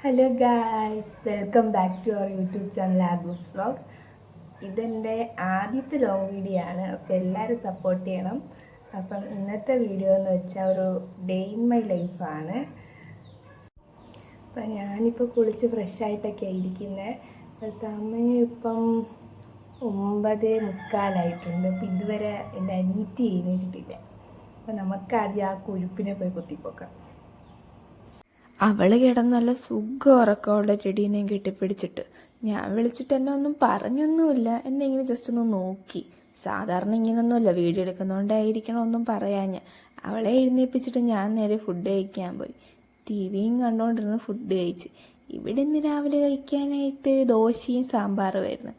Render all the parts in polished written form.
Hello guys, welcome back to our YouTube channel Aadoos vlog. ഇതെൻ്റെ ആദ്യത്തെ long video ആണ്. അപ്പോൾ എല്ലാവരും സപ്പോർട്ട് ചെയ്യണം. അപ്പം ഇന്നത്തെ വീഡിയോ എന്ന് വെച്ചാൽ ഒരു ഡേ ഇൻ മൈ ലൈഫാണ്. അപ്പം ഞാനിപ്പോൾ കുളിച്ച് ഫ്രഷായിട്ടൊക്കെ ഇരിക്കുന്നത്. സമയം ഇപ്പം 9:45 അപ്പം ഇതുവരെ എൻ്റെ അനിയത്തി എഴുന്നേറ്റിട്ടില്ല. അപ്പം നമുക്കാദ്യം ആ കുഴുപ്പിനെ പോയി കുത്തിപ്പോക്കാം. അവൾ കിടന്ന് നല്ല സുഖം ഉറക്കമുള്ള ചെടീനെയും കെട്ടിപ്പിടിച്ചിട്ട് ഞാൻ വിളിച്ചിട്ട് എന്നെ ഒന്നും പറഞ്ഞൊന്നുമില്ല. എന്നെ ഇങ്ങനെ ജസ്റ്റ് ഒന്ന് നോക്കി. സാധാരണ ഇങ്ങനൊന്നുമല്ല, വീഡിയോ എടുക്കുന്നതുകൊണ്ടായിരിക്കണം ഒന്നും പറയാഞ്ഞ. അവളെ എഴുന്നേൽപ്പിച്ചിട്ട് ഞാൻ നേരെ ഫുഡ് കഴിക്കാൻ പോയി. ടി വിയും കണ്ടുകൊണ്ടിരുന്ന് ഫുഡ് കഴിച്ച്. ഇവിടെ ഇന്ന് രാവിലെ കഴിക്കാനായിട്ട് ദോശയും സാമ്പാറുമായിരുന്നു.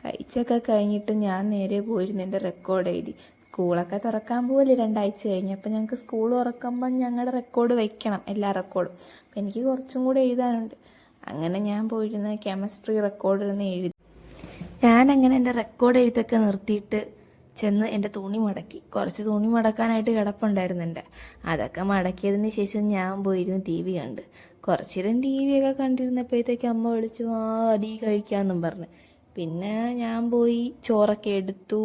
കഴിച്ചൊക്കെ കഴിഞ്ഞിട്ട് ഞാൻ നേരെ പോയിരുന്നു എൻ്റെ റെക്കോർഡ് എഴുതി. സ്കൂളൊക്കെ തുറക്കാൻ പോകില്ലേ 2 ആഴ്ച കഴിഞ്ഞ്. അപ്പം ഞങ്ങൾക്ക് സ്കൂൾ തുറക്കുമ്പം ഞങ്ങളുടെ റെക്കോർഡ് വെക്കണം, എല്ലാ റെക്കോർഡും. അപ്പം എനിക്ക് കുറച്ചും കൂടെ എഴുതാനുണ്ട്. അങ്ങനെ ഞാൻ പോയിരുന്ന കെമിസ്ട്രി റെക്കോർഡ് ഇരുന്ന് എഴുതി. ഞാനങ്ങനെ എൻ്റെ റെക്കോർഡ് എഴുത്തൊക്കെ നിർത്തിയിട്ട് ചെന്ന് എൻ്റെ തുണി മടക്കി. കുറച്ച് തുണി മടക്കാനായിട്ട് കിടപ്പുണ്ടായിരുന്നു എൻ്റെ. അതൊക്കെ മടക്കിയതിന് ശേഷം ഞാൻ പോയിരുന്ന് ടി വി കണ്ട്. കുറച്ച് നേരം ടി വിയൊക്കെ കണ്ടിരുന്നപ്പോഴത്തേക്ക് അമ്മ വിളിച്ചു, അതി കഴിക്കാമെന്നും പറഞ്ഞ്. പിന്നെ ഞാൻ പോയി ചോറൊക്കെ എടുത്തു.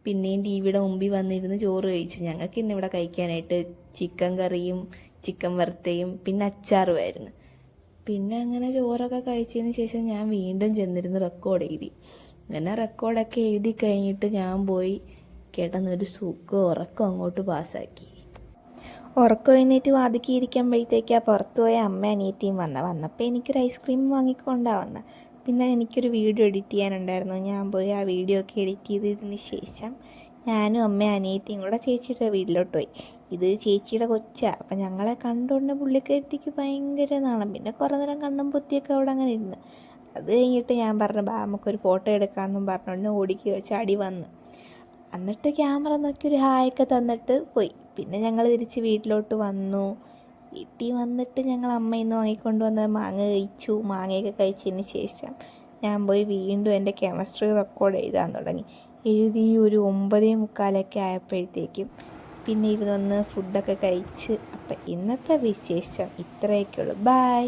പിന്നെയും ടി വിയുടെ മുമ്പിൽ വന്നിരുന്ന് ചോറ് കഴിച്ചു. ഞങ്ങൾക്ക് ഇന്നിവിടെ കഴിക്കാനായിട്ട് ചിക്കൻ കറിയും ചിക്കൻ വറുത്തയും പിന്നെ അച്ചാറുമായിരുന്നു. പിന്നെ അങ്ങനെ ചോറൊക്കെ കഴിച്ചതിന് ശേഷം ഞാൻ വീണ്ടും ചെന്നിരുന്ന് റെക്കോർഡ് എഴുതി. അങ്ങനെ റെക്കോർഡൊക്കെ എഴുതി കഴിഞ്ഞിട്ട് ഞാൻ പോയി കിടന്നൊരു സുഖം ഉറക്കം അങ്ങോട്ട് പാസ്സാക്കി. ഉറക്കം എഴുന്നേറ്റ് വാതിക്കിയിരിക്കുമ്പോഴത്തേക്കാ പുറത്തു പോയ അമ്മ അനിയത്തിയും വന്നപ്പോൾ എനിക്കൊരു ഐസ്ക്രീം വാങ്ങിക്കൊണ്ടാണ് വന്നത്. പിന്നെ എനിക്കൊരു വീഡിയോ എഡിറ്റ് ചെയ്യാനുണ്ടായിരുന്നു. ഞാൻ പോയി ആ വീഡിയോ ഒക്കെ എഡിറ്റ് ചെയ്തതിന് ശേഷം ഞാനും അമ്മയും അനിയത്തിയും കൂടെ ചേച്ചിയുടെ വീട്ടിലോട്ട് പോയി. ഇത് ചേച്ചിയുടെ കൊച്ചാണ്. അപ്പം ഞങ്ങളെ കണ്ടുകൊണ്ട് പുള്ളിക്കാരത്തിക്ക് ഭയങ്കര നാണം. പിന്നെ കുറേ നേരം കണ്ണും പൊത്തിയൊക്കെ അവിടെ അങ്ങനെ ഇരുന്ന്. അത് കഴിഞ്ഞിട്ട് ഞാൻ പറഞ്ഞു, നമുക്കൊരു ഫോട്ടോ എടുക്കാമെന്നും പറഞ്ഞുകൊണ്ട് ഓടിക്ക് ചാടി വന്ന്. എന്നിട്ട് ക്യാമറ നോക്കി ഒരു ഹായൊക്കെ തന്നിട്ട് പോയി. പിന്നെ ഞങ്ങൾ തിരിച്ച് വീട്ടിലോട്ട് വന്നു. വീട്ടിൽ വന്നിട്ട് ഞങ്ങൾ അമ്മയിൽ നിന്ന് വാങ്ങിക്കൊണ്ട് വന്ന മാങ്ങ കഴിച്ചു. മാങ്ങയൊക്കെ കഴിച്ചതിന് ശേഷം ഞാൻ പോയി വീണ്ടും എൻ്റെ കെമിസ്ട്രി റെക്കോർഡ് എഴുതാൻ തുടങ്ങി. എഴുതി ഒരു 9:45 ആയപ്പോഴത്തേക്കും പിന്നെ ഇരുന്നൊന്ന് ഫുഡൊക്കെ കഴിച്ച്. അപ്പം ഇന്നത്തെ വിശേഷം ഇത്രയൊക്കെയുള്ളൂ. ബൈ.